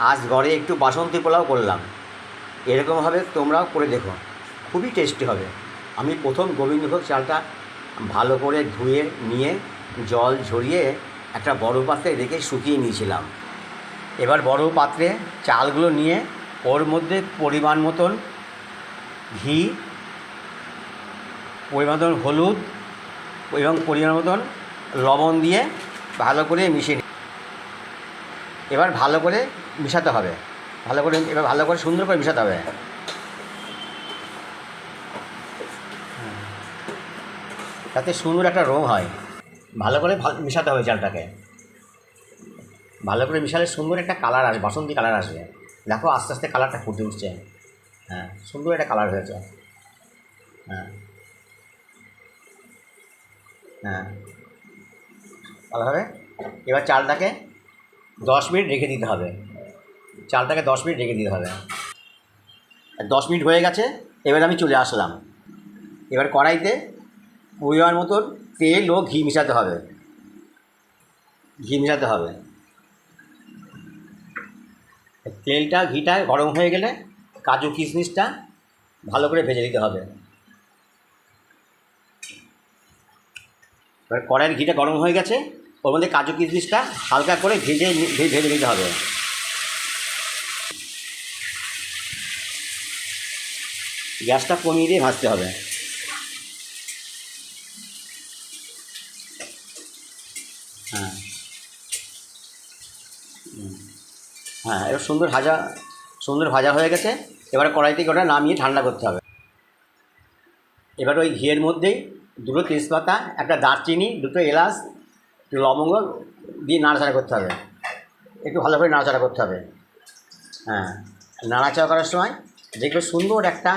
আজ ঘরে একটু বাসন্তী পোলাও করলাম। এরকমভাবে তোমরাও করে দেখো, খুবই টেস্টি হবে। আমি প্রথম গোবিন্দভোগ চালটা ভালো করে ধুয়ে নিয়ে জল ঝরিয়ে একটা বড় পাত্রে রেখে শুকিয়ে নিয়েছিলাম। এবার বড় পাত্রে চালগুলো নিয়ে ওর মধ্যে পরিমাণ মতন ঘি, পরিমাণ মতন হলুদ এবং পরিমাণ মতন লবণ দিয়ে ভালো করে মিশিয়ে নিই। এবার ভালো করে মিশাতে হবে, এবার ভালো করে সুন্দর করে মিশাতে হবে। তাতে সুন্দর একটা রং হয়। ভালো করে মিশাতে হবে চালটাকে। ভালো করে মিশালে সুন্দর একটা কালার আসবে, বাসন্তী কালার আসবে। দেখো আস্তে আস্তে কালারটা ফুটে উঠছে। হ্যাঁ, সুন্দর একটা কালার হয়েছে। হ্যাঁ হ্যাঁ, ভালো হবে। এবার চালটাকে 10 মিনিট রেখে দিতে হবে। 10 মিনিট রেখে দিতে হবে। 10 মিনিট হয়ে গেছে। এবার আমি চলে আসলাম। এবার কড়াইতে পরিমাণ মতন তেল ও ঘি মিশাতে হবে। তেলটা ঘিটা গরম হয়ে গেলে কাজু কিশমিশটা ভালো করে ভেজে দিতে হবে। এবার কড়াইয়ের ঘিটা গরম হয়ে গেছে, ওর মধ্যে কাজু কিশমিশটা হালকা করে ভেজে নিতে হবে। গ্যাসটা কমিয়ে দিয়ে ভাজতে হবে। হ্যাঁ হ্যাঁ, এবার সুন্দর ভাজা হয়ে গেছে। এবার কড়াই থেকে ওটা নামিয়ে ঠান্ডা করতে হবে। এবার ওই ঘিয়ের মধ্যেই 2টো তেজপাতা, একটা দারচিনি, 2টো এলাচ, লবঙ্গ দিয়ে নাড়াচাড়া করতে হবে। একটু ভালো করে নাড়াচাড়া করতে হবে। হ্যাঁ, নাড়াচাড়া করার সময় দেখবে সুন্দর একটা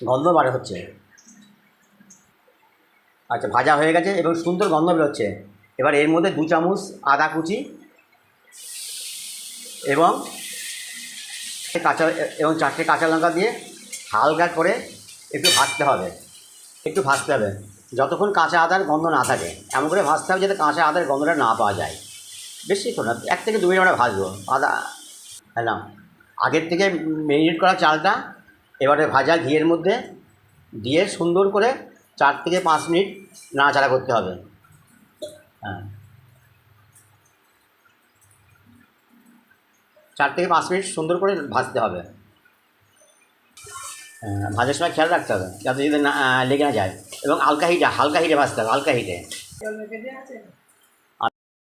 গন্ধ বার হচ্ছে। আচ্ছা, ভাজা হয়ে গেছে এবং সুন্দর গন্ধ বেরোচ্ছে। এবার এর মধ্যে 2 চামচ আদা কুচি এবং 4টে কাঁচা লঙ্কা দিয়ে হালকা করে একটু ভাজতে হবে। যতক্ষণ কাঁচা আদার গন্ধ না থাকে এমন করে ভাজতে হবে যাতে কাঁচা আদার গন্ধটা না পাওয়া যায়। বেশিক্ষণ না, 1 থেকে 2 মিনিট আমরা ভাজবো। আদা না, আগের থেকে ম্যারিনেট করা চালটা এবারে ভাজা ঘিয়ের মধ্যে দিয়ে সুন্দর করে 4 থেকে 5 মিনিট নাড়াচাড়া করতে হবে। হ্যাঁ, 4 থেকে 5 মিনিট সুন্দর করে ভাজতে হবে। ভাজার সময় খেয়াল রাখতে হবে যাতে যদি না লেগে না যায়, এবং হালকা হিটে ভাজতে হবে, হালকা হিটে।